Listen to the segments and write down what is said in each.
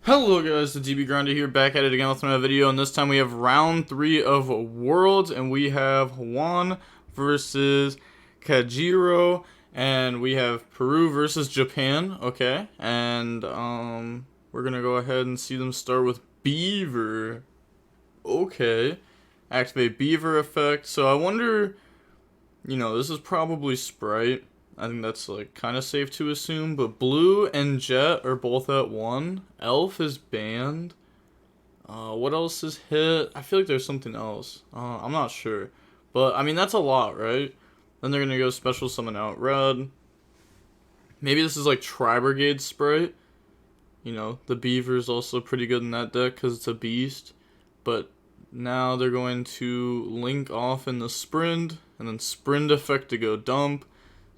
Hello guys, the DB Grinder here, back at it again with another video, and this time we have round 3 of Worlds, and we have Juan versus Kajiro, and we have Peru versus Japan, okay, and we're gonna go ahead and see them start with Beaver, okay, activate Beaver effect. So I wonder, this is probably Spright. I think that's like kind of safe to assume, but Blue and Jet are both at 1. Elf is banned. What else is hit? I feel like there's something else. I'm not sure. But, I mean, that's a lot, right? Then they're going to go special summon out Red. Maybe this is like Tri-Brigade Spright. The Beaver is also pretty good in that deck because it's a beast. But now they're going to link off in the Sprint, and then Sprint effect to go dump.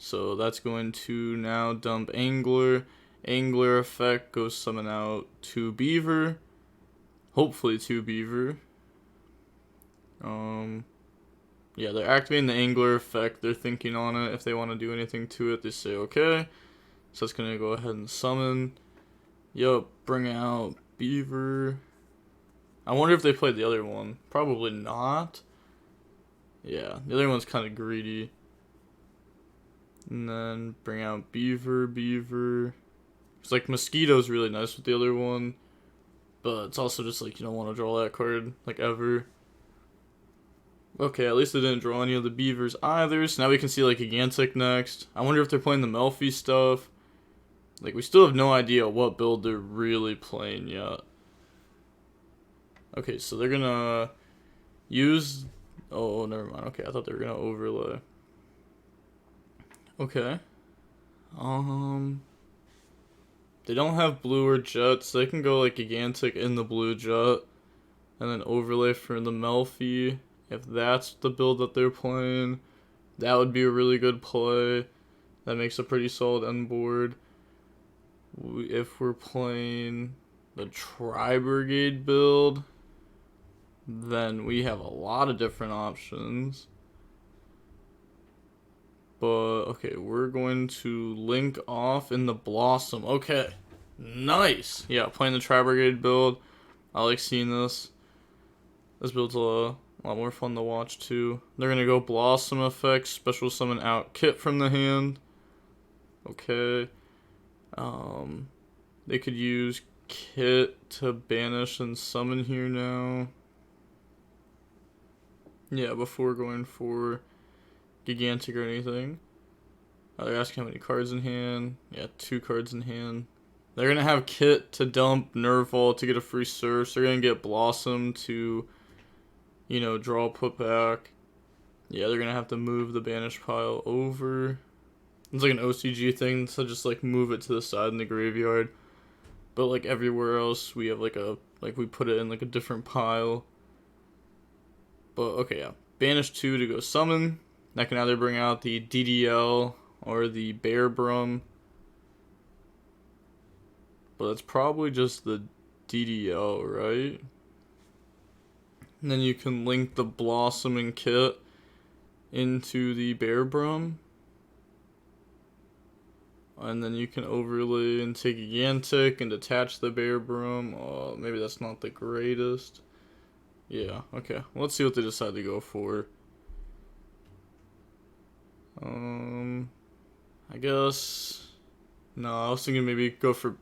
So that's going to now dump Angler. Angler effect goes summon out 2 Beaver. Hopefully 2 Beaver. Yeah, they're activating the Angler effect. They're thinking on it. If they want to do anything to it, they say okay. So it's going to go ahead and summon. Yup, bring out Beaver. I wonder if they played the other one. Probably not. Yeah, the other one's kind of greedy. And then bring out Beaver. It's like Mosquito's really nice with the other one. But it's also just like you don't want to draw that card like ever. Okay, at least they didn't draw any of the Beavers either. So now we can see like Gigantic next. I wonder if they're playing the Melfi stuff. Like we still have no idea what build they're really playing yet. Okay, so they're gonna use... Oh, never mind. Okay, I thought they were gonna overlay. Okay. They don't have Blue or Jet, so they can go like Gigantic in the Blue Jet, and then overlay for the Melfi. If that's the build that they're playing, that would be a really good play. That makes a pretty solid end board. If we're playing the Tri-Brigade build, then we have a lot of different options. But, okay, we're going to link off in the Blossom. Okay, nice. Yeah, playing the Tri-Brigade build. I like seeing this. This build's a lot more fun to watch, too. They're going to go Blossom effects, special summon out Kit from the hand. Okay. They could use Kit to banish and summon here now. Yeah, before going for Gigantic or anything. They're asking how many cards in hand. Yeah, 2 cards in hand. They're going to have Kit to dump Nerval to get a free Surf. So they're going to get Blossom to, draw put back. Yeah, they're going to have to move the banish pile over. It's like an OCG thing, so just like move it to the side in the graveyard. But like everywhere else, we have we put it in like a different pile. But okay, yeah. Banish 2 to go summon. That can either bring out the DDL or the Bear Brum. But it's probably just the DDL, right? And then you can link the Blossom and Kit into the Bear Brum. And then you can overlay and take Gigantic and detach the Bear Brum. Oh, maybe that's not the greatest. Yeah, okay. Well, let's see what they decide to go for. I guess... No, I was thinking maybe go for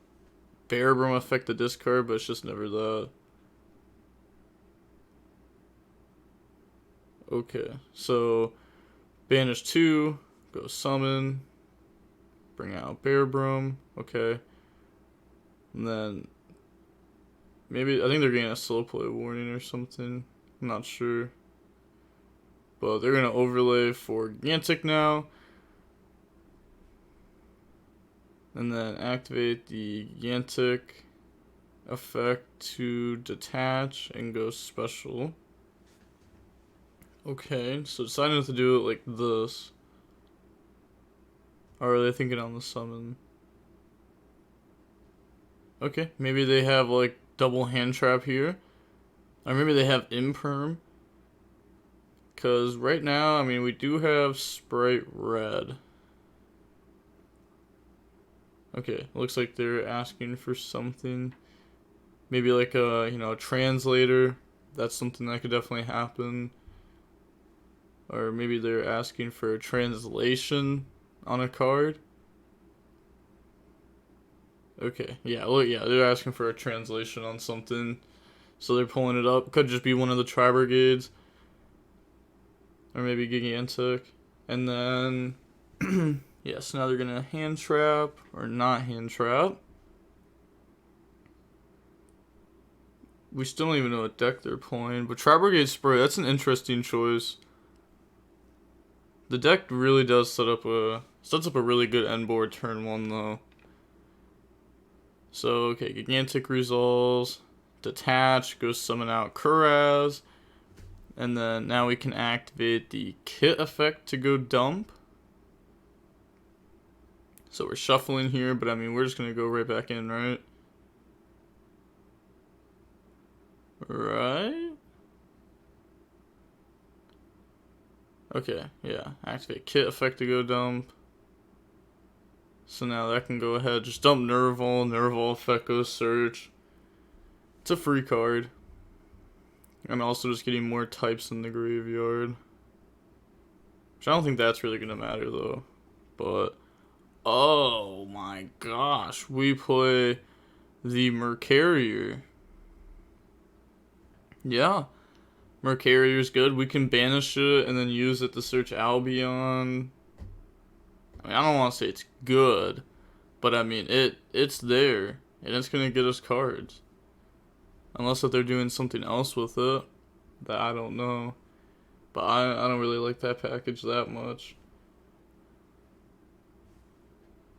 Bear Brum effect the discard, but it's just never that. Okay, so banish 2, go summon, bring out Bear Brum, okay. And then maybe, I think they're getting a slow play warning or something. I'm not sure. But they're going to overlay for Gigantic now. And then activate the Gigantic effect to detach and go special. Okay, so deciding to do it like this. Or are they thinking on the summon? Okay, maybe they have like double hand trap here. Or maybe they have imperm. Because right now, I mean, we do have Spright red. Okay, looks like they're asking for something. Maybe like a, a translator. That's something that could definitely happen. Or maybe they're asking for a translation on a card. Okay, yeah, well, yeah, they're asking for a translation on something. So they're pulling it up. Could just be one of the Tri-Brigades. Or maybe Gigantic. And then, yeah, so now they're going to hand trap or not hand trap. We still don't even know what deck they're pulling. But Tri-Brigade Spright, that's an interesting choice. The deck really does sets up a really good end board turn 1 though. So, okay, Gigantic resolves. Detach, go summon out Kuraz. And then now we can activate the Kit effect to go dump. So we're shuffling here, but I mean, we're just going to go right back in, right? Right? Okay, yeah. Activate Kit effect to go dump. So now that can go ahead. Just dump Nerval. Nerval effect goes search. It's a free card. And also just getting more types in the graveyard. Which I don't think that's really going to matter though. But, oh my gosh. We play the Mercarier. Yeah. Mercarier's good. We can banish it and then use it to search Albion. I mean, I don't want to say it's good, but I mean, it's there. And it's going to get us cards. Unless if they're doing something else with it that I don't know. But I don't really like that package that much.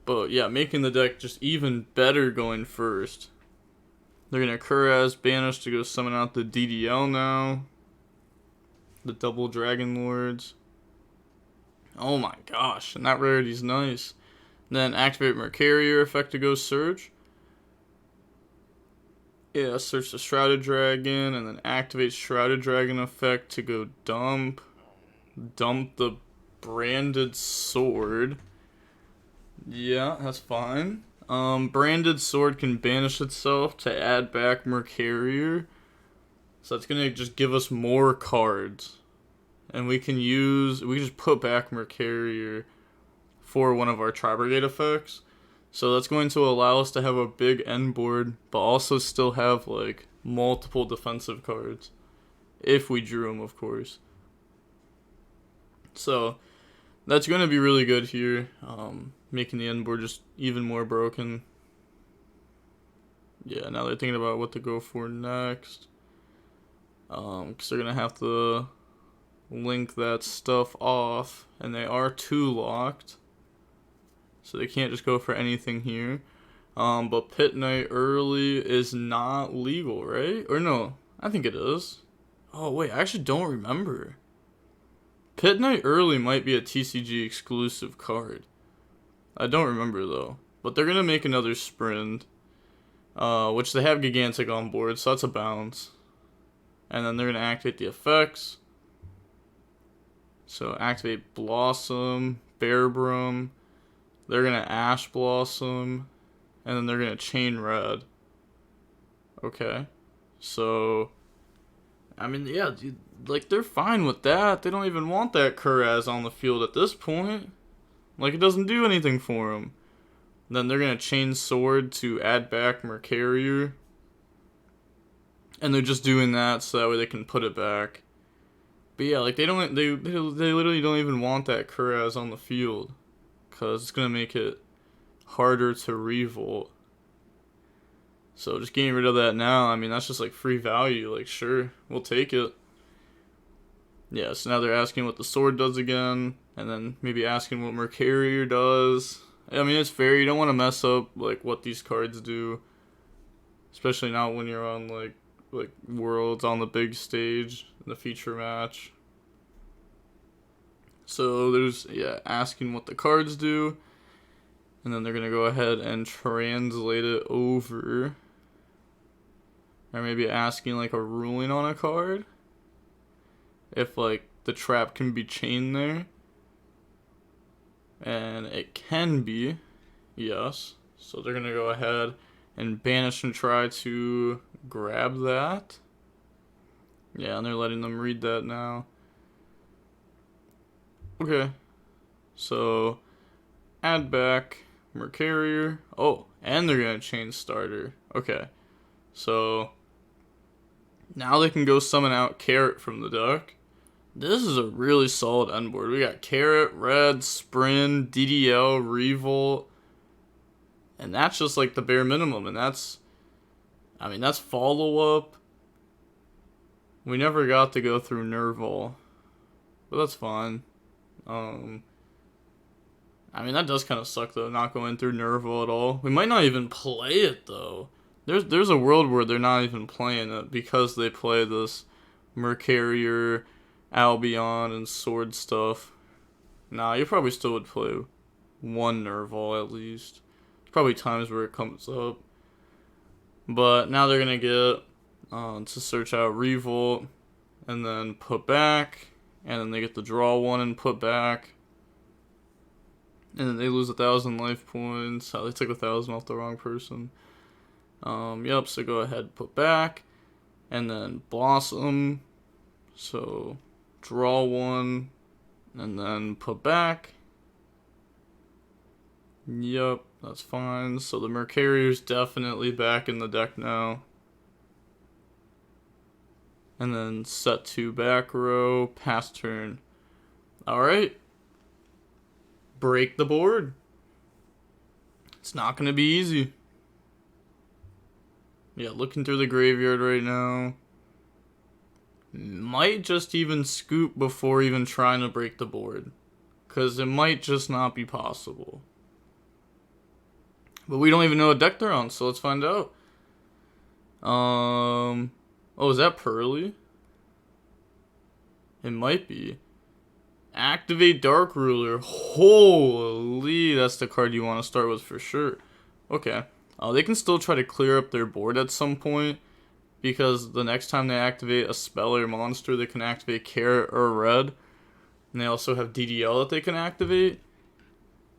But yeah, making the deck just even better going first. They're going to Kuraz banish to go summon out the DDL now. The double Dragon Lords. Oh my gosh, and that rarity's nice. Then activate Mercarier effect to go search. Yeah, search the Shrouded Dragon, and then activate Shrouded Dragon effect to go dump. Dump the Branded Sword. Yeah, that's fine. Branded Sword can banish itself to add back Mercarier. So that's gonna just give us more cards. And we can just put back Mercarier for one of our Tri-Brigade effects. So that's going to allow us to have a big end board, but also still have like multiple defensive cards. If we drew them, of course. So that's going to be really good here, making the end board just even more broken. Yeah, now they're thinking about what to go for next. Because they're going to have to link that stuff off, and they are 2 locked. So they can't just go for anything here. But Pit Knight early is not legal, right? Or no, I think it is. Oh, wait, I actually don't remember. Pit Knight early might be a TCG exclusive card. I don't remember, though. But they're going to make another Sprint, which they have Gigantic on board, so that's a bounce. And then they're going to activate the effects. So activate Blossom, Bearbrum. They're going to Ash Blossom, and then they're going to Chain Red. Okay. So, I mean, yeah, dude, like, they're fine with that. They don't even want that Kuraz on the field at this point. Like, it doesn't do anything for them. Then they're going to Chain Sword to add back Mercarier. And they're just doing that so that way they can put it back. But yeah, like, they literally don't even want that Kuraz on the field. Because it's going to make it harder to revolt. So just getting rid of that now, I mean, that's just like free value. Like, sure, we'll take it. Yeah, so now they're asking what the sword does again. And then maybe asking what Mercarier does. I mean, it's fair. You don't want to mess up, like, what these cards do. Especially not when you're on, like Worlds on the big stage in the feature match. So there's, yeah, asking what the cards do. And then they're going to go ahead and translate it over. Or maybe asking like a ruling on a card. If like the trap can be chained there. And it can be. Yes. So they're going to go ahead and banish and try to grab that. Yeah, and they're letting them read that now. Okay, so add back Mercarrier. Oh, and they're gonna change starter. Okay, so now they can go summon out Carrot from the deck. This is a really solid end board. We got Carrot, Red, Sprin, DDL, Revolt, and that's just like the bare minimum. And that's follow up. We never got to go through Nerval, but that's fine. That does kind of suck though, not going through Nerval at all. We might not even play it though. There's a world where they're not even playing it because they play this Mercarrier, Albion, and Sword stuff. Nah, you probably still would play one Nerval at least. There's probably times where it comes up. But now they're gonna get to search out Revolt and then put back, and then they get to draw one and put back. And then they lose 1,000 life points. Oh, they took 1,000 off the wrong person. Yep, so go ahead, put back. And then Blossom. So draw one. And then put back. Yep, that's fine. So the Mercarrier's definitely back in the deck now. And then set to back row, pass turn. Alright. Break the board. It's not going to be easy. Yeah, looking through the graveyard right now. Might just even scoop before even trying to break the board. Because it might just not be possible. But we don't even know what deck they're on, so let's find out. Oh, is that Pearly? It might be. Activate Dark Ruler. Holy, that's the card you want to start with for sure. Okay. They can still try to clear up their board at some point, because the next time they activate a spell or monster, they can activate Carrot or Red. And they also have DDL that they can activate.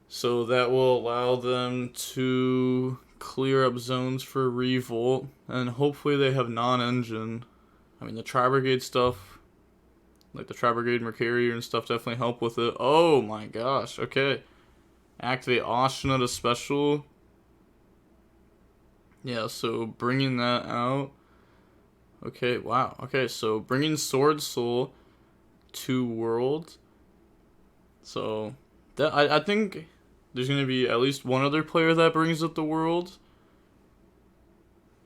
So that will allow them to clear up zones for Revolt. And hopefully they have non-engine. The Tri-Brigade stuff, like the Tri-Brigade, Mercarrier and stuff, definitely help with it. Oh my gosh, okay. Activate Oshna to special. Yeah, so bringing that out. Okay, wow. Okay, so bringing Swordsoul to World. So that I think there's going to be at least one other player that brings up the World.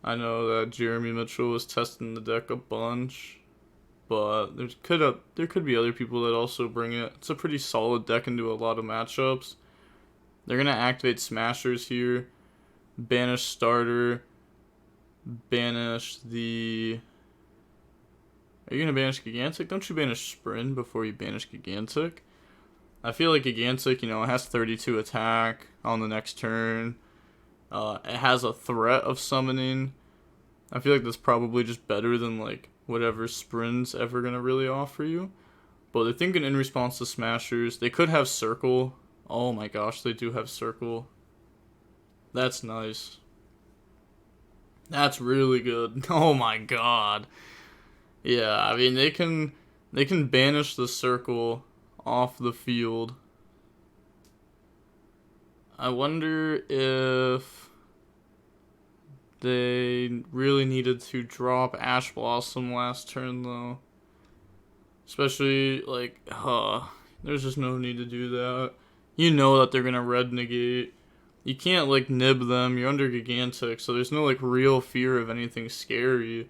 I know that Jeremy Mitchell was testing the deck a bunch, but there could be other people that also bring it. It's a pretty solid deck into a lot of matchups. They're going to activate Smashers here. Banish starter. Banish the... Are you going to banish Gigantic? Don't you banish Sprin before you banish Gigantic? I feel like Gigantic, it has 32 attack on the next turn. It has a threat of summoning. I feel like that's probably just better than, whatever Sprin's ever going to really offer you. But they're thinking in response to Smashers. They could have Circle. Oh my gosh, they do have Circle. That's nice. That's really good. Oh my god. Yeah, they can banish the Circle off the field. I wonder if they really needed to drop Ash Blossom last turn though. Especially there's just no need to do that. You know that they're gonna red negate. You can't nib them. You're under Gigantic, so there's no real fear of anything scary.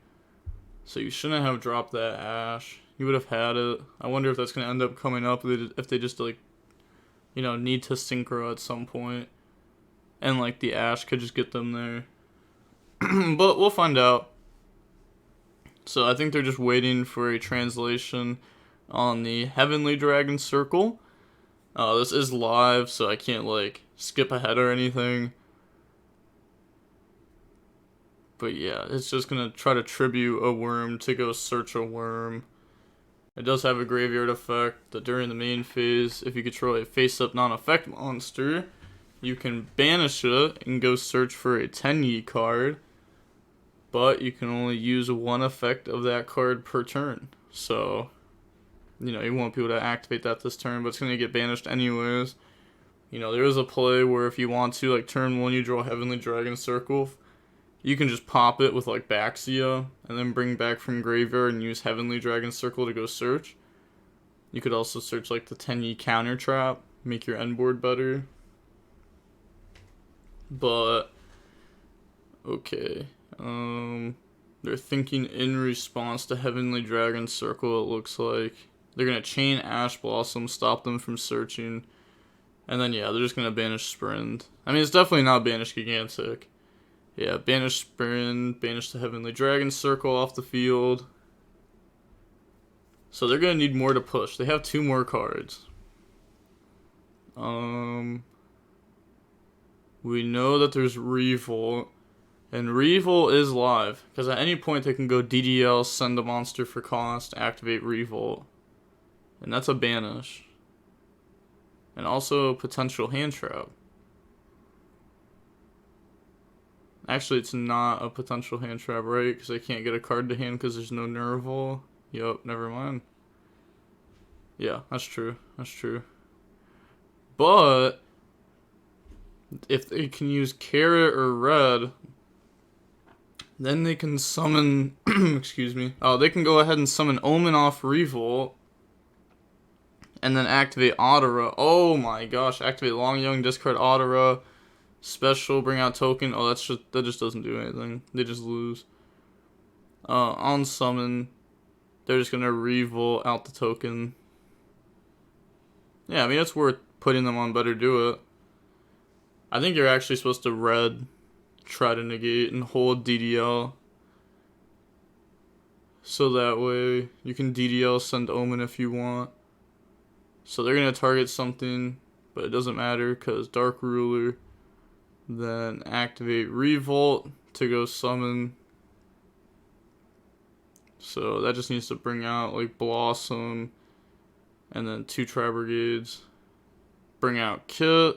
So you shouldn't have dropped that Ash. You would have had it. I wonder if that's gonna end up coming up if they just need to synchro at some point, and the Ash could just get them there. But we'll find out. So I think they're just waiting for a translation on the Heavenly Dragon Circle. This is live, so I can't skip ahead or anything. But yeah, it's just gonna try to tribute a worm to go search a worm. It does have a graveyard effect that during the main phase, if you control a face-up non-effect monster, you can banish it and go search for a 10-yi card, but you can only use one effect of that card per turn. So, you know, you won't be able to activate that this turn, but it's going to get banished anyways. You know, there is a play where if you want to, like turn 1, you draw Heavenly Dragon Circle. You can just pop it with like Baxia and then bring back from graveyard and use Heavenly Dragon Circle to go search. You could also search like the 10-yi counter trap, make your end board better. But okay, they're thinking in response to Heavenly Dragon Circle. It looks like they're gonna chain Ash Blossom, stop them from searching, and then yeah, they're just gonna banish Sprint. I mean, it's definitely not banish Gigantic. Yeah, banish Sprint, banish the Heavenly Dragon Circle off the field. So they're going to need more to push. They have 2 more cards. We know that there's Revolt. And Revolt is live. Because at any point they can go DDL, send a monster for cost, activate Revolt. And that's a banish. And also potential hand trap. Actually, it's not a potential hand trap, right? Because I can't get a card to hand because there's no Nerval. Yup, never mind. Yeah, that's true. That's true. But if they can use Carrot or Red, then they can summon... excuse me. Oh, they can go ahead and summon Omen off Revolt. And then activate Audera. Oh my gosh. Activate Long Young, discard Audera. Special, bring out token. Oh, that just doesn't do anything. They just lose. On summon, they're just gonna Revolt out the token. Yeah, I mean, it's worth putting them on Better Do It. I think you're actually supposed to red, try to negate, and hold DDL. So that way, you can DDL, send Omen if you want. So they're gonna target something, but it doesn't matter, because Dark Ruler. Then activate Revolt to go summon. So that just needs to bring out like Blossom and then 2 Tri-Brigades. Bring out Kit.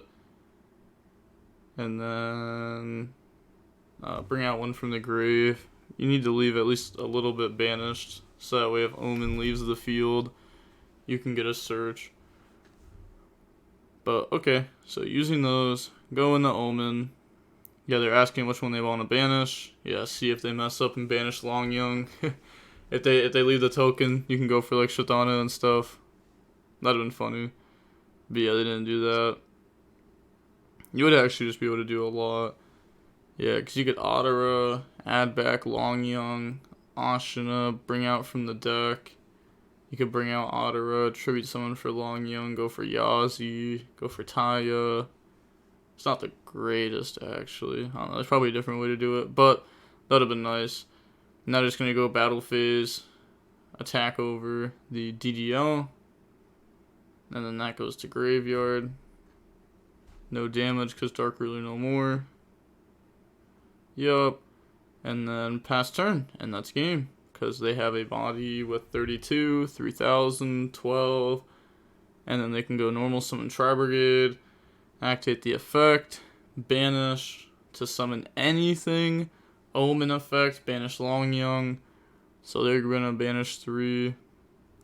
And then bring out 1 from the grave. You need to leave at least a little bit banished. So that way if Omen leaves the field, you can get a search. But okay, so using those, go into Omen. Yeah, they're asking which one they want to banish. Yeah, see if they mess up and banish Long Young. if they leave the token, you can go for like Shatana and stuff. That'd have been funny. But yeah, they didn't do that. You would actually just be able to do a lot. Yeah, because you could Audera, add back Long Young, Ashina, bring out from the deck. You could bring out Audera, tribute someone for Long Young, go for Yazi, go for Taya. It's not the greatest, actually. I don't know, there's probably a different way to do it, but that would have been nice. Now just going to go battle phase, attack over the DDL, and then that goes to graveyard. No damage because Dark Ruler no more. Yup. And then pass turn, and that's game. Because they have a body with 32, 3000, 12, and then they can go normal summon Tri-Brigade, activate the effect, banish to summon anything, Omen effect, banish Long Young, so they're going to banish 3,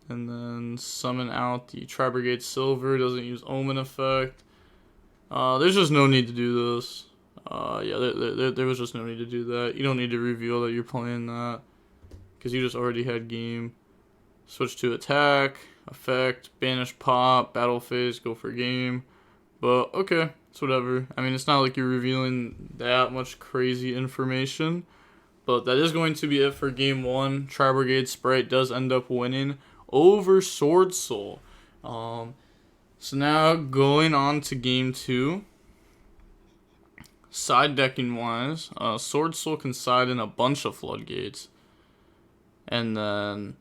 and then summon out the Tri-Brigade Silver, doesn't use Omen effect. There's just no need to do this. Yeah, there was just no need to do that. You don't need to reveal that you're playing that. Because you just already had game. Switch to attack, effect, banish pop, battle phase, go for game. But okay, it's whatever. I mean, it's not like you're revealing that much crazy information. But that is going to be it for game 1. Tri-Brigade Spright does end up winning over Swordsoul. So now going on to game 2. Side decking wise, Swordsoul can side in a bunch of floodgates. And then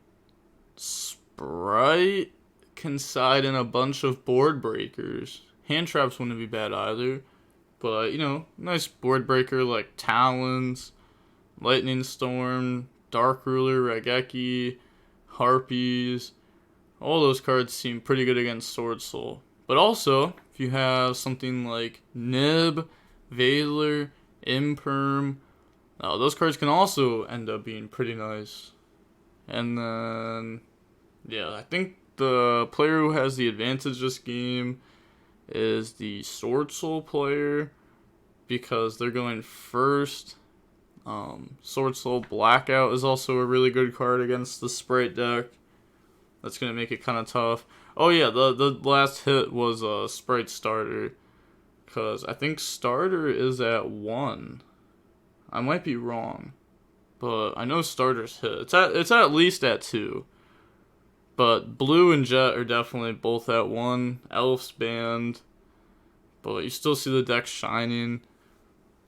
Spright can side in a bunch of board breakers. Hand traps wouldn't be bad either. But, you know, nice board breaker like Talons, Lightning Storm, Dark Ruler, Raigeki, Harpies. All those cards seem pretty good against Swordsoul. But also, If you have something like Nib, Veiler, Imperm, those cards can also end up being pretty nice. And then, yeah, I think the player who has the advantage this game is the Swordsoul player, because they're going first. Swordsoul Blackout is also a really good card against the Spright deck. That's going to make it kind of tough. Oh yeah, the last hit was Spright Starter, because I think Starter is at 1. I might be wrong, but I know Starter's hit. It's at least at 2. But Blue and Jet are definitely both at 1. Elf's banned, but you still see the deck shining.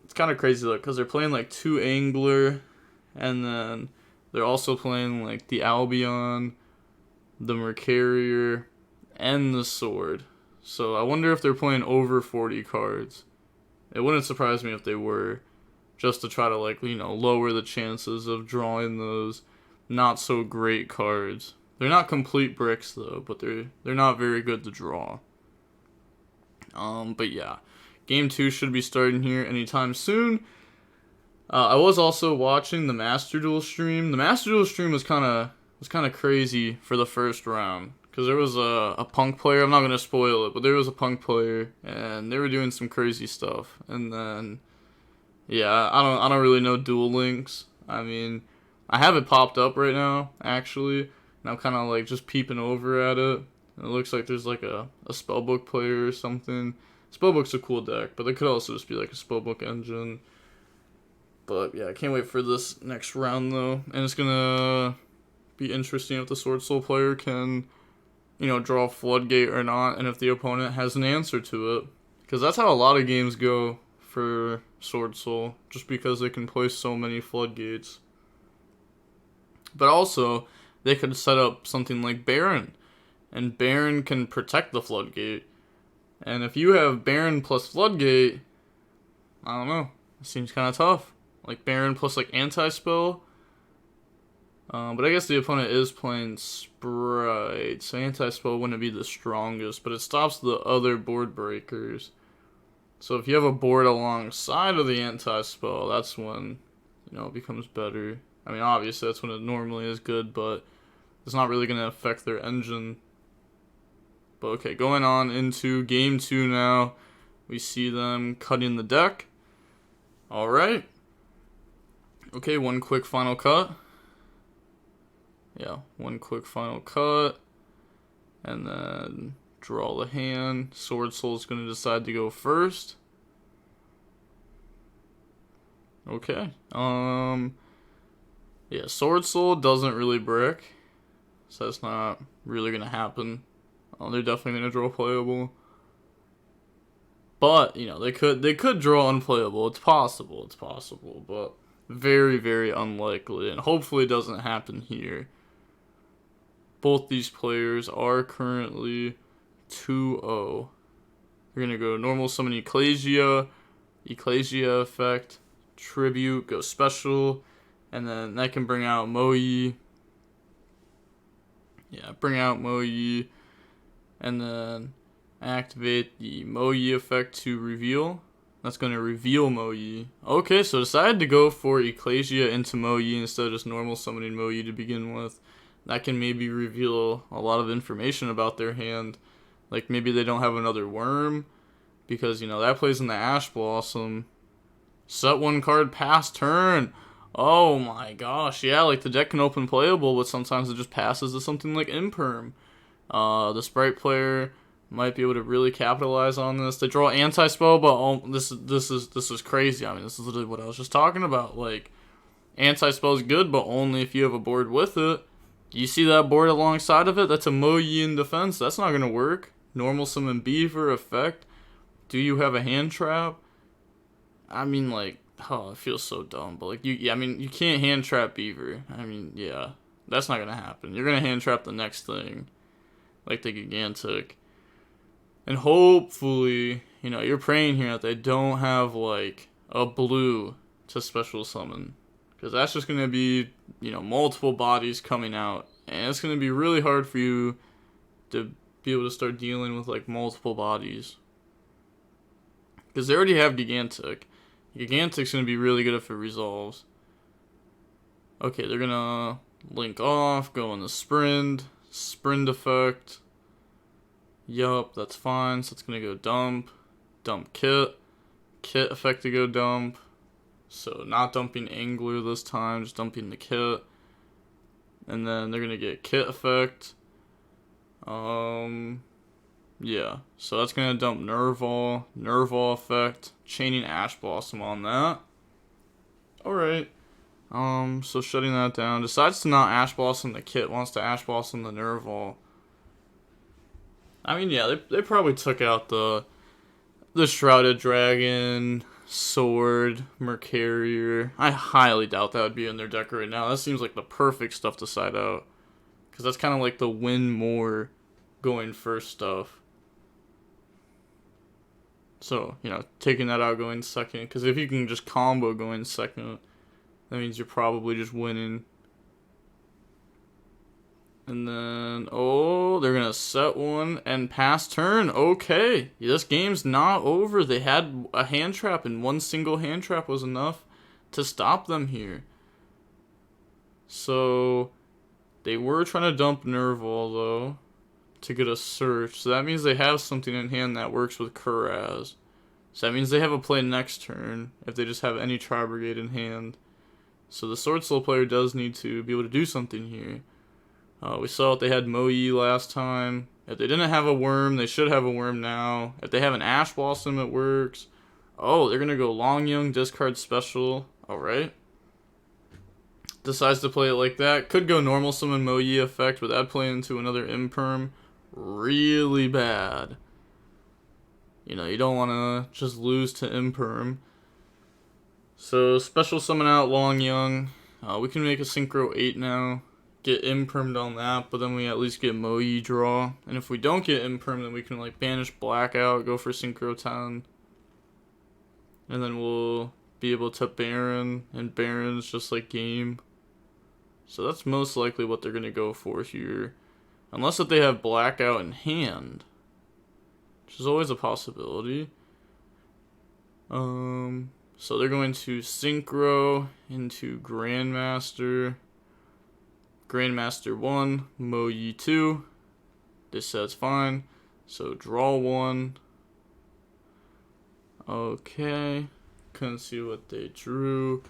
It's kind of crazy though, because they're playing like 2 Angler, and then they're also playing like the Albion, the Mercarier, and the Sword. So I wonder if they're playing over 40 cards. It wouldn't surprise me if they were, just to try to, like, you know, lower the chances of drawing those not so great cards. They're not complete bricks though, but they're not very good to draw. But yeah, game 2 should be starting here anytime soon. I was also watching the Master Duel stream. The Master Duel stream was kind of crazy for the first round, because there was a punk player. I'm not gonna spoil it, but there was a punk player, and they were doing some crazy stuff. And then, yeah, I don't really know Duel Links. I mean, I have it popped up right now actually, and I'm kind of like just peeping over at it. And it looks like there's like a spellbook player or something. Spellbook's a cool deck, but it could also just be like a spellbook engine. But yeah, I can't wait for this next round though, and it's gonna be interesting if the Swordsoul player can, you know, draw Floodgate or not, and if the opponent has an answer to it, because that's how a lot of games go for Swordsoul, just because they can play so many Floodgates. But also, they could set up something like Baron, and Baron can protect the Floodgate. And if you have Baron plus Floodgate, I don't know, it seems kind of tough. Like Baron plus like Anti-Spell. But I guess the opponent is playing Spright, so Anti-Spell wouldn't be the strongest, but it stops the other board breakers. So if you have a board alongside of the Anti-Spell, that's when, you know, it becomes better. I mean, obviously that's when it normally is good, but it's not really going to affect their engine. But okay, going on into game 2 now. We see them cutting the deck. Alright. Okay, one quick final cut. Yeah, one quick final cut. And then draw the hand. Swordsoul is going to decide to go first. Okay. Yeah, Swordsoul doesn't really brick, so that's not really going to happen. They're definitely going to draw playable. But, you know, they could draw unplayable. It's possible, but very, very unlikely, and hopefully it doesn't happen here. Both these players are currently 2-0. We're going to go normal summon Ecclesia effect, tribute, go special, and then that can bring out Moyi. Yeah, bring out Moyi, and then activate the Moyi effect to reveal. That's going to reveal Moyi. Okay, so decided to go for Ecclesia into Moyi instead of just normal summoning Moyi to begin with. That can maybe reveal a lot of information about their hand. Like maybe they don't have another worm, because, you know, that plays in the Ash Blossom. Set one card past turn. Oh my gosh, yeah, like the deck can open playable, but sometimes it just passes to something like Imperm. The Spright player might be able to really capitalize on this. They draw Anti-Spell, but this is crazy. I mean, this is literally what I was just talking about. Like, Anti-Spell is good, but only if you have a board with it. You see that board alongside of it? That's a Moyi in defense. That's not gonna work. Normal summon Beaver effect. Do you have a hand trap? I mean, like, oh, it feels so dumb, but like I mean, you can't hand trap Beaver. I mean, yeah, that's not gonna happen. You're gonna hand trap the next thing, like the Gigantic. And hopefully, you know, you're praying here that they don't have, like, a blue to special summon. Because that's just going to be, you know, multiple bodies coming out. And it's going to be really hard for you to be able to start dealing with, like, multiple bodies. Because they already have Gigantic. Gigantic's going to be really good if it resolves. Okay, they're going to link off, go in the Sprint. Sprint effect. Yup, that's fine. So it's going to go dump. Dump Kit. Kit effect to go dump. So not dumping Angler this time, just dumping the Kit. And then they're going to get Kit effect. Yeah, so that's going to dump Nerval effect, chaining Ash Blossom on that. Alright, so shutting that down. Decides to not Ash Blossom the Kit, wants to Ash Blossom the Nerval. I mean, yeah, they probably took out the Shrouded Dragon, Sword, Mercarier. I highly doubt that would be in their deck right now. That seems like the perfect stuff to side out. Because that's kind of like the win more going first stuff. So, you know, taking that out going second. Because if you can just combo going second, that means you're probably just winning. And then, oh, they're going to set one and pass turn. Okay, this game's not over. They had a hand trap, and one single hand trap was enough to stop them here. So, they were trying to dump Nerval, though, to get a search. So that means they have something in hand that works with Kuraz. So that means they have a play next turn if they just have any Tri-Brigade in hand. So the Swordsoul player does need to be able to do something here. We saw that they had Moyi last time. If they didn't have a Worm, they should have a Worm now. If they have an Ash Blossom, it works. Oh, they're going to go Longyung, discard special. Alright. Decides to play it like that. Could go normal summon Moyi effect, but that'd play into another Imperm. Really bad. You know, you don't want to just lose to Imperm. So, special summon out Longyung. We can make a Synchro 8 now. Get Impermed on that, but then we at least get Moyi draw. And if we don't get Impermed, then we can like banish Blackout, go for Synchro 10. And then we'll be able to Baron, and Baron's just like game. So that's most likely what they're going to go for here. Unless that they have Blackout in hand, which is always a possibility. So they're going to Synchro into Grandmaster. Grandmaster 1, Moyi 2. This set's fine. So draw 1. Okay. Couldn't see what they drew.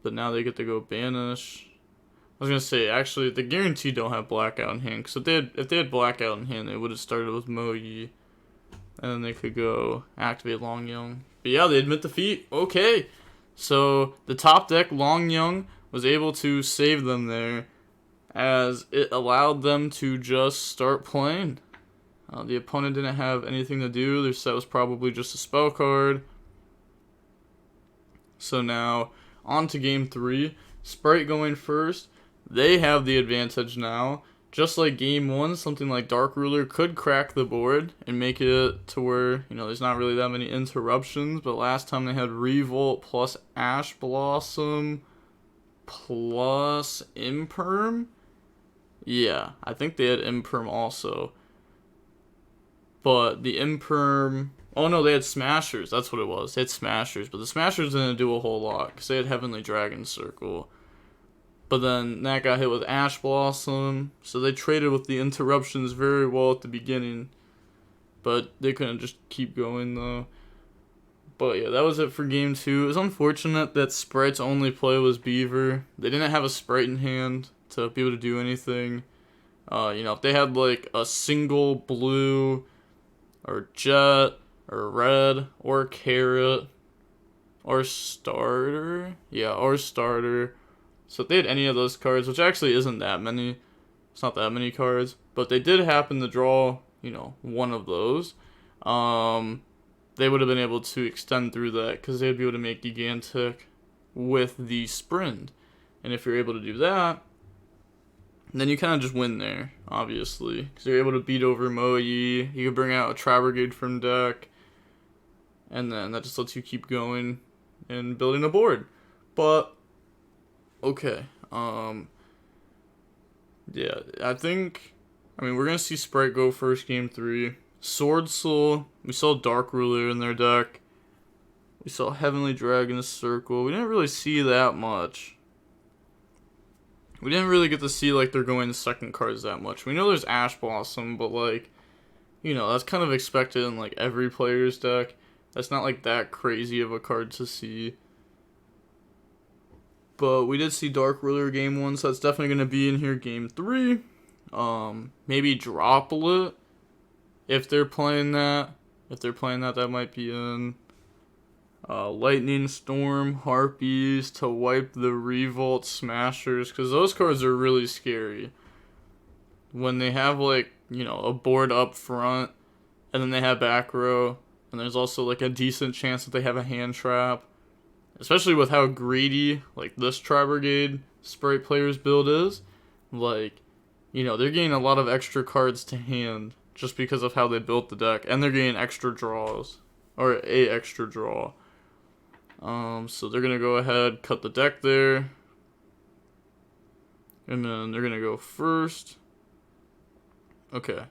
But now they get to go banish. I was going to say, actually, they guaranteed don't have Blackout in hand. Because if they had Blackout in hand, they would have started with Moyi. And then they could go activate Longyung. But yeah, they admit defeat. Okay. So the top deck, Longyung, was able to save them there, as it allowed them to just start playing. The opponent didn't have anything to do. Their set was probably just a spell card. So now, on to game 3. Spright going first. They have the advantage now. Just like game 1, something like Dark Ruler could crack the board and make it to where, you know, there's not really that many interruptions. But last time they had Revolt plus Ash Blossom plus Imperm. Yeah, I think they had Imperm also. But the Imperm... Oh no, they had Smashers. That's what it was. They had Smashers. But the Smashers didn't do a whole lot, because they had Heavenly Dragon Circle. But then that got hit with Ash Blossom. So they traded with the interruptions very well at the beginning. But they couldn't just keep going though. But yeah, that was it for game 2. It was unfortunate that Sprite's only play was Beaver. They didn't have a Spright in hand to be able to do anything. You know, if they had like a single blue or jet or red or carrot or starter, yeah, or starter. So if they had any of those cards, which actually isn't that many, it's not that many cards, but they did happen to draw, you know, one of those, they would have been able to extend through that, because they'd be able to make Gigantic with the Sprint. And if you're able to do that, then you kind of just win there, obviously. Because you're able to beat over Moyi, you can bring out a Tri-Brigade from deck, and then that just lets you keep going and building a board. But, okay. Yeah, I mean, we're going to see Spright go first game 3. Swordsoul, we saw Dark Ruler in their deck. We saw Heavenly Dragon Circle. We didn't really see that much. We didn't really get to see, like, they're going second cards that much. We know there's Ash Blossom, but, like, you know, that's kind of expected in, like, every player's deck. That's not, like, that crazy of a card to see. But we did see Dark Ruler game 1, so that's definitely going to be in here game 3. Maybe Droplet, if they're playing that. If they're playing that, that might be in. Lightning Storm, Harpies to wipe the Revolt Smashers, because those cards are really scary. When they have, like, you know, a board up front, and then they have back row, and there's also, like, a decent chance that they have a hand trap. Especially with how greedy, like, this Tri-Brigade Spright player's build is. Like, you know, they're getting a lot of extra cards to hand just because of how they built the deck, and they're getting extra draws, or a extra draw. So they're going to go ahead, cut the deck there. And then they're going to go first. Okay.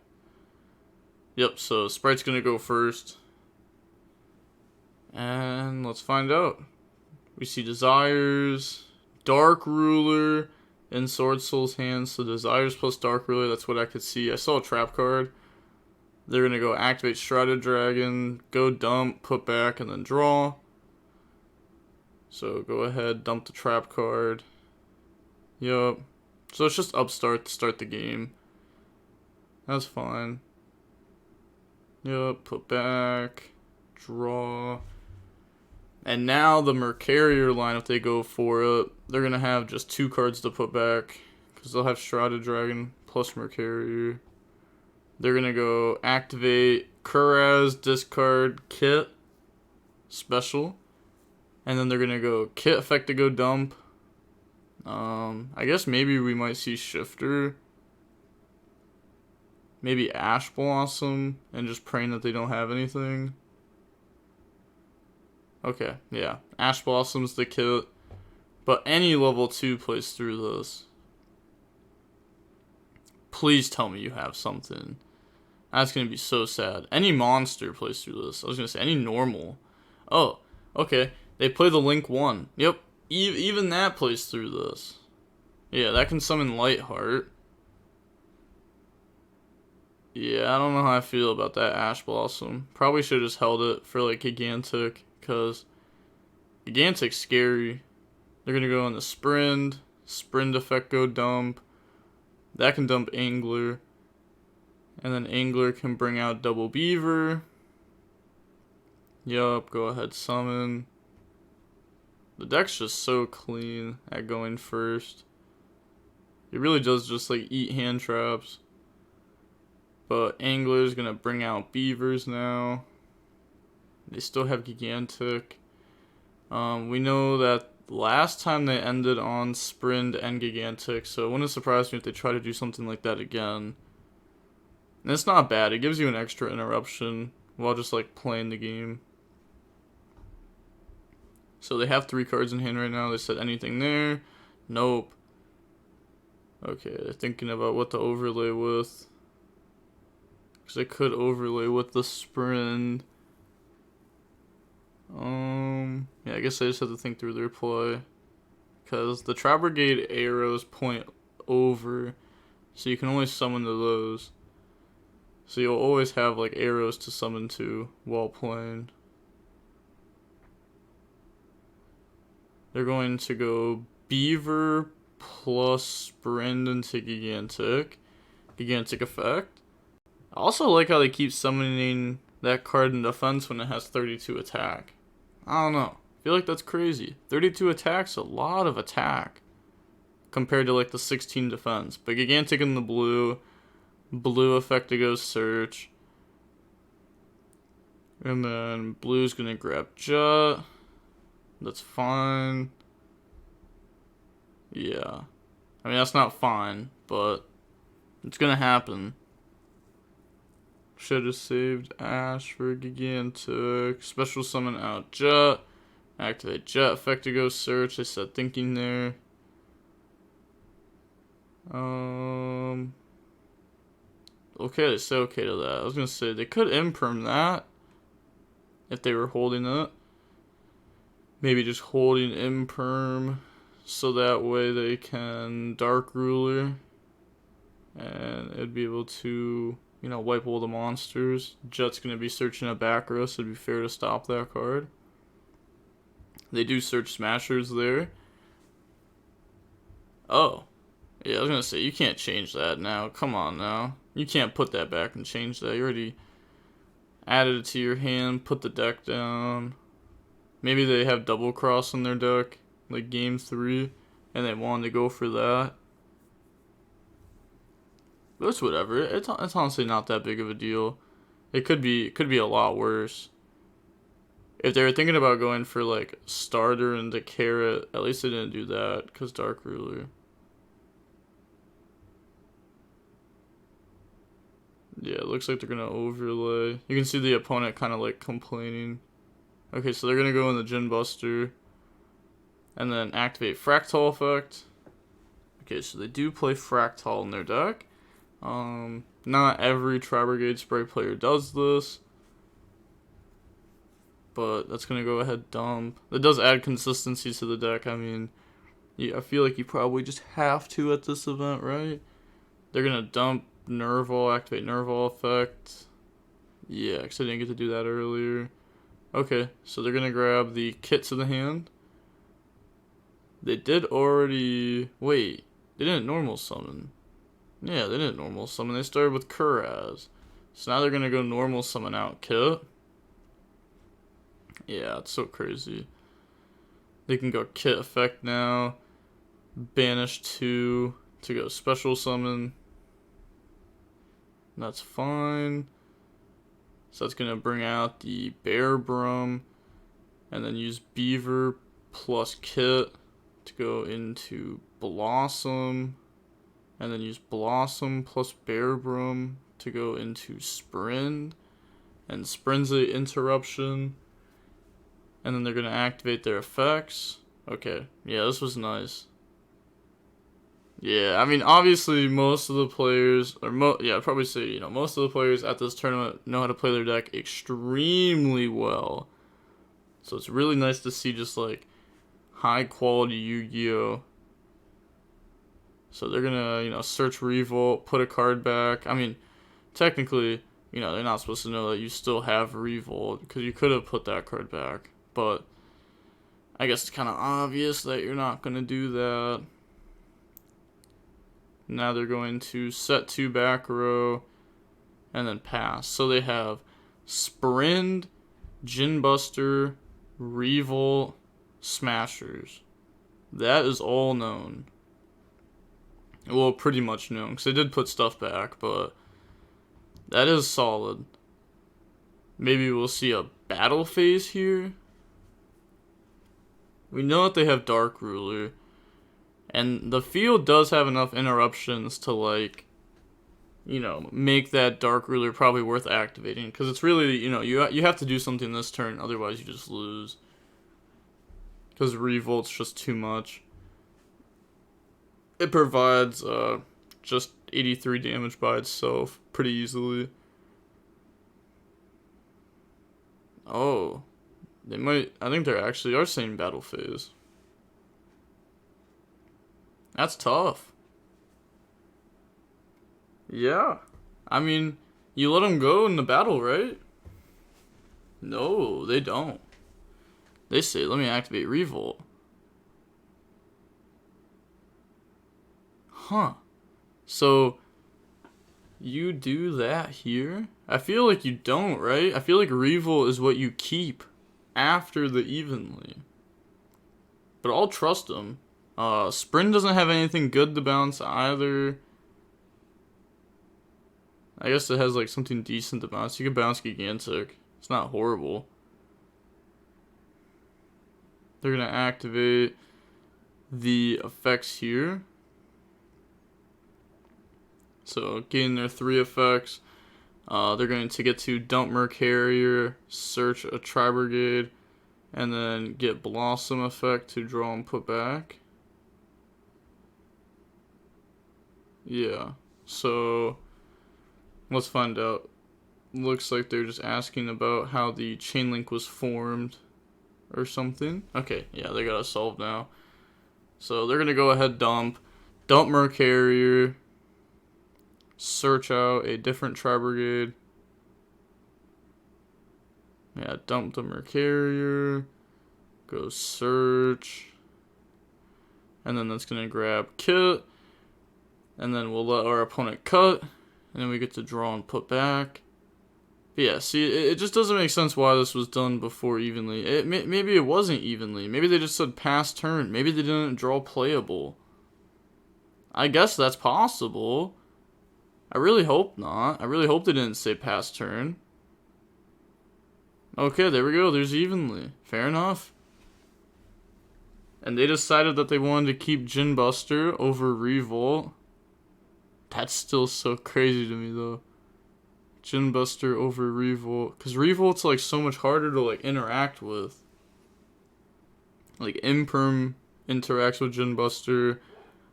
Yep, so Sprite's going to go first. And let's find out. We see Desires, Dark Ruler in Swordsoul's hands. So Desires plus Dark Ruler, that's what I could see. I saw a trap card. They're going to go activate Shrouded Dragon, go dump, put back, and then draw. So go ahead, dump the trap card. Yup. So it's just upstart to start the game. That's fine. Yup, put back, draw. And now the Mercarier line, if they go for it, they're going to have just 2 cards to put back. Because they'll have Shrouded Dragon plus Mercarier. They're going to go activate Kuraz, discard, Kit, special. And then they're going to go Kit effect to go dump. I guess maybe we might see Shifter. Maybe Ash Blossom. And just praying that they don't have anything. Okay, yeah. Ash Blossom's the Kit. But any level 2 plays through this. Please tell me you have something. That's going to be so sad. Any monster plays through this. I was going to say any normal. Oh, okay. They play the Link 1. Yep. Even that plays through this. Yeah, that can summon Lightheart. Yeah, I don't know how I feel about that Ash Blossom. Probably should have just held it for, like, Gigantic. Because Gigantic's scary. They're going to go on the Sprint. Sprint effect go dump. That can dump Angler. And then Angler can bring out Double Beaver. Yup, go ahead, summon. The deck's just so clean at going first. It really does just, like, eat hand traps. But Angler's gonna bring out Beavers now. They still have Gigantic. We know that last time they ended on Sprint and Gigantic, so it wouldn't surprise me if they try to do something like that again. And it's not bad. It gives you an extra interruption while just, like, playing the game. So they have 3 cards in hand right now. They said anything there. Nope. Okay, they're thinking about what to overlay with. Because they could overlay with the Sprint. Yeah, I guess I just have to think through their play. Because the Tri-Brigade arrows point over. So you can only summon to those. So you'll always have, like, arrows to summon to while playing. They're going to go Beaver plus Sprint into Gigantic. Gigantic effect. I also like how they keep summoning that card in defense when it has 32 attack. I don't know. I feel like that's crazy. 32 attack's a lot of attack. Compared to, like, the 16 defense. But Gigantic in the blue. Blue effect to go search. And then blue's gonna grab Jet. That's fine. Yeah. I mean, that's not fine, but it's gonna happen. Should have saved Ash for Gigantic. Special summon out Jet. Activate Jet effect to go search. I said thinking there. Okay, they say okay to that. I was gonna say they could imperm that if they were holding it. Maybe just holding Imperm so that way they can Dark Ruler and it'd be able to, you know, wipe all the monsters. Jet's going to be searching a back row, so it'd be fair to stop that card. They do search Smashers there. Oh. Yeah, I was going to say, you can't change that now. Come on now. You can't put that back and change that. You already added it to your hand, put the deck down. Maybe they have Double Cross in their deck, like game 3, and they wanted to go for that. But it's whatever. It's honestly not that big of a deal. It could be a lot worse. If they were thinking about going for like Starter and the Carrot, at least they didn't do that because Dark Ruler. Yeah, it looks like they're gonna overlay. You can see the opponent kind of like complaining. Okay, so they're gonna go in the Gin Buster and then activate Fractal effect. Okay, so they do play Fractal in their deck. Not every Tri-Brigade Spright player does this, but that's gonna go ahead dump. It does add consistency to the deck. I mean, yeah, I feel like you probably just have to at this event, right? They're gonna dump Nerval, activate Nerval effect. Yeah, because I didn't get to do that earlier. Okay, so they're gonna grab the kit to the hand. They did already. Wait, they didn't normal summon. Yeah, they didn't normal summon. They started with Kuraz. So now they're gonna go normal summon out Kit. Yeah, it's so crazy. They can go Kit effect now. Banish 2 to go special summon. That's fine. So that's gonna bring out the Bear Brum. And then use Beaver plus Kit to go into Blossom. And then use Blossom plus Bear Brum to go into Sprint. And Sprint's the interruption. And then they're going to activate their effects. Okay, yeah, this was nice. Yeah, I mean, obviously most of the players, yeah, I'd probably say, you know, most of the players at this tournament know how to play their deck extremely well. So it's really nice to see just, like, high quality Yu-Gi-Oh! So they're gonna, you know, search Revolt, put a card back. I mean, technically, you know, they're not supposed to know that you still have Revolt, because you could have put that card back. But I guess it's kind of obvious that you're not gonna do that. Now they're going to set 2 back row, and then pass. So they have Sprint, Gin Buster, Revolt, Smashers. That is all known. Well, pretty much known, because they did put stuff back, but that is solid. Maybe we'll see a battle phase here. We know that they have Dark Ruler, and the field does have enough interruptions to, like, you know, make that Dark Ruler probably worth activating, because it's really, you know, you have to do something this turn, otherwise you just lose. Because Revolt's just too much. It provides just 83 damage by itself pretty easily. Oh, they might. I think they're actually are saying battle phase. That's tough. Yeah, I mean, you let them go in the battle, right? No, they don't. They say, "Let me activate Revolt." Huh. So, you do that here? I feel like you don't, right? I feel like Revolt is what you keep after the Evenly. But I'll trust them. Sprint doesn't have anything good to bounce either. I guess it has like something decent to bounce. You could bounce Gigantic. It's not horrible. They're going to activate the effects here. So, getting their 3 effects. They're going to get to dump Mercarrier, search a Tri-Brigade, and then get Blossom effect to draw and put back. Yeah, so let's find out. Looks like they're just asking about how the chain link was formed. or something. Okay, yeah, they got it solved now. So they're gonna go ahead dump Mercarrier, search out a different Tri-Brigade. Yeah, dump the Mercarrier, go search, and then that's gonna grab kit, and then we'll let our opponent cut, and then we get to draw and put back. But yeah, see, it just doesn't make sense why this was done before evenly. Maybe it wasn't evenly. Maybe they just said pass turn. Maybe they didn't draw playable. I guess that's possible. I really hope not. I really hope they didn't say pass turn. Okay, there we go. There's evenly. Fair enough. And they decided that they wanted to keep Djinn Buster over Revolt. That's still so crazy to me, though. Djinn Buster over Revolt. Because Revolt's, like, so much harder to, like, interact with. Like, Imperm interacts with Djinn Buster.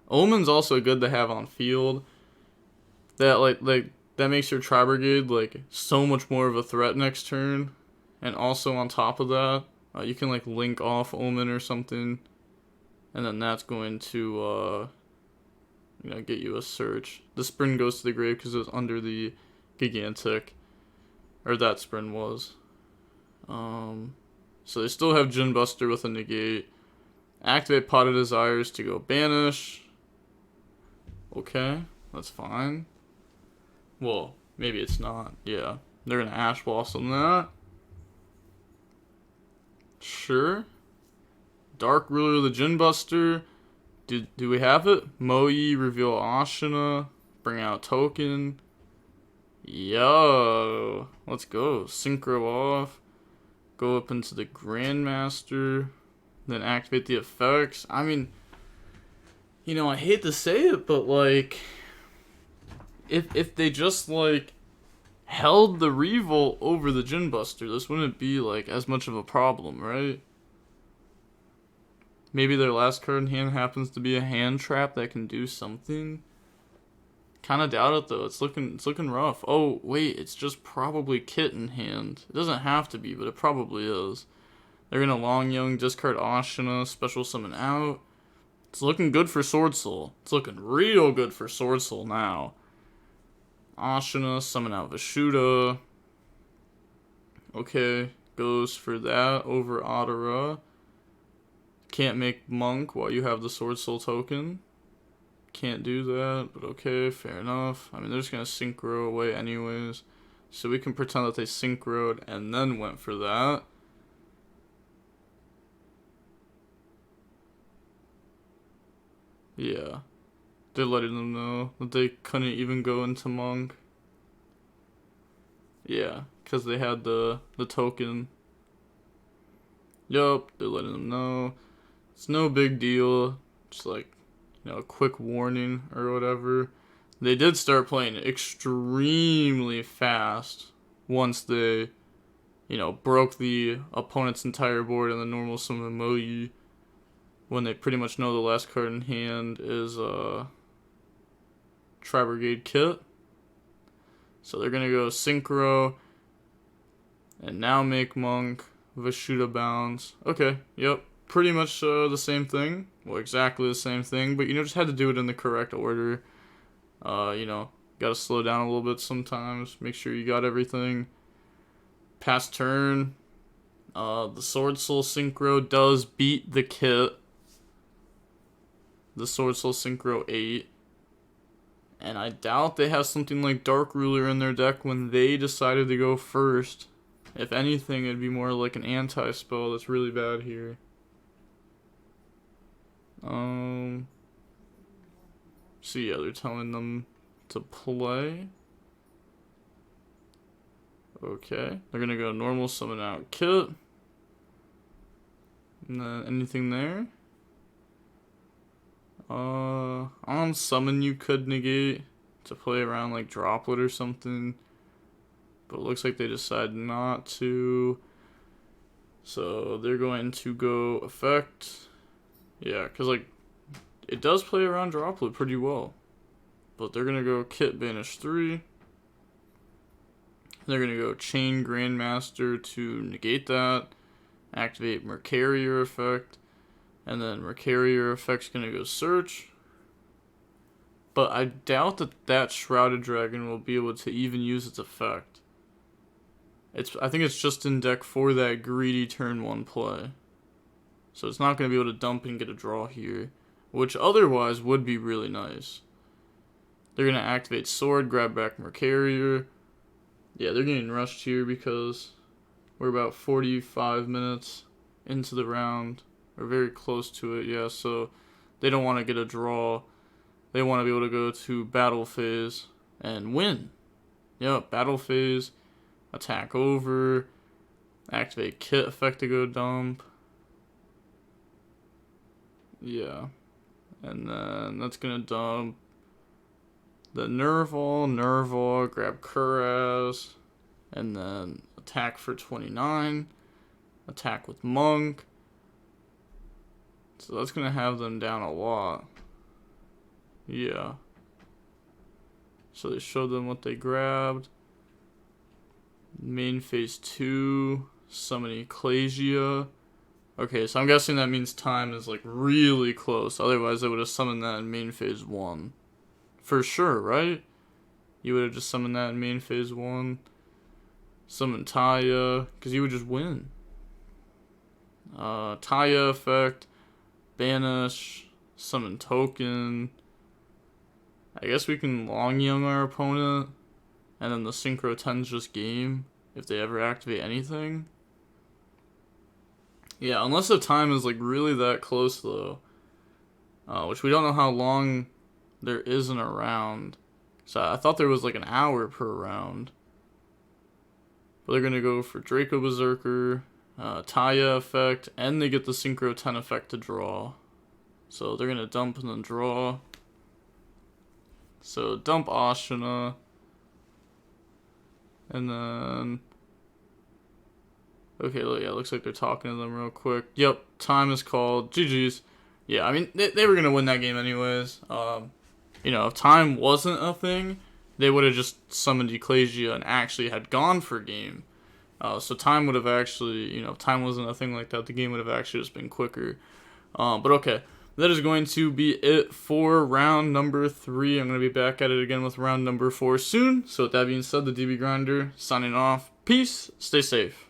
Omen's also good to have on field. That, like, that makes your Tri-Brigade, like, so much more of a threat next turn. And also, on top of that, you can, like, link off Omen or something. And then that's going to, you know, get you a search. The Sprint goes to the grave because it was under the Gigantic. Or that Sprint was. So they still have Djinn Buster with a negate. Activate Pot of Desires to go banish. Okay, that's fine. Well, maybe it's not. Yeah, they're going to Ash Blossom that. Sure. Dark Ruler of the Djinn Buster. Do we have it? Moe, reveal Ashina. Bring out token. Yo. Let's go. Synchro off. Go up into the Grandmaster. Then activate the effects. I mean, you know, I hate to say it, but like, if they just like held the Revolt over the Djinn Buster, this wouldn't be like as much of a problem, right? Maybe their last card in hand happens to be a hand trap that can do something. Kind of doubt it though. It's looking rough. Oh wait, it's just probably Kit in hand. It doesn't have to be, but it probably is. They're gonna Long Young, discard Ashina, special summon out. It's looking good for Swordsoul. It's looking real good for Swordsoul now. Ashina, summon out Vishuda. Okay, goes for that over Adara. Can't make Monk while you have the Swordsoul token. Can't do that, but okay, fair enough. I mean, they're just gonna synchro away anyways. So we can pretend that they synchroed and then went for that. Yeah. They're letting them know that they couldn't even go into Monk. Yeah, because they had the token. Yup, they're letting them know. It's no big deal. Just like, you know, a quick warning or whatever. They did start playing extremely fast once they, you know, broke the opponent's entire board in the normal summon Moe. When they pretty much know the last card in hand is Tri-Brigade Kit. So they're gonna go Synchro and now make Monk, Vishuda bounce. Okay, yep. Pretty much the same thing. Well, exactly the same thing, but you know, just had to do it in the correct order. You know, gotta slow down a little bit sometimes. Make sure you got everything. Pass turn. The Swordsoul Synchro does beat the Kit. The Swordsoul Synchro 8. And I doubt they have something like Dark Ruler in their deck when they decided to go first. If anything, it'd be more like an anti-spell that's really bad here. So yeah, they're telling them to play. Okay, they're gonna go normal summon out Kit. And then anything there? On summon you could negate to play around like Droplet or something. But it looks like they decided not to. So they're going to go effect. Yeah, because like it does play around Droplet pretty well. But they're going to go Kit Banish 3. They're going to go Chain Grandmaster to negate that. activate Mercarier effect, and then Mercarier effect's gonna go search. But I doubt that Shrouded Dragon will be able to even use its effect. I think it's just in deck for that greedy turn 1 play. So it's not going to be able to dump and get a draw here, which otherwise would be really nice. They're going to activate Sword, grab back Mercarier. Yeah, they're getting rushed here because we're about 45 minutes into the round. We're very close to it, yeah, so they don't want to get a draw. They want to be able to go to battle phase and win. Yep, battle phase, attack over, activate kit effect to go dump. Yeah, and then that's going to dump the Nerval, grab Kuraz, and then attack for 29, attack with Monk. So that's going to have them down a lot. Yeah. So they showed them what they grabbed. Main phase 2, summon Ecclesia. Okay, so I'm guessing that means time is like really close. Otherwise, they would have summoned that in main phase 1. For sure, right? You would have just summoned that in main phase 1. Summon Taya, because you would just win. Taya effect, banish, summon token. I guess we can Long Young our opponent, and then the Synchro 10's just game if they ever activate anything. Yeah, unless the time is like really that close though, which we don't know how long there is in a round. So I thought there was like an hour per round. But they're gonna go for Draco Berserker, Taya effect, and they get the Synchro 10 effect to draw. So they're gonna dump and then draw. So dump Ashina, and then okay, yeah, looks like they're talking to them real quick. Yep, time is called. GG's. Yeah, I mean, they were going to win that game anyways. You know, if time wasn't a thing, they would have just summoned Ecclesia and actually had gone for game. So time would have actually, you know, if time wasn't a thing like that, the game would have actually just been quicker. But okay, that is going to be it for round number 3. I'm going to be back at it again with round number 4 soon. So with that being said, the DB Grinder signing off. Peace. Stay safe.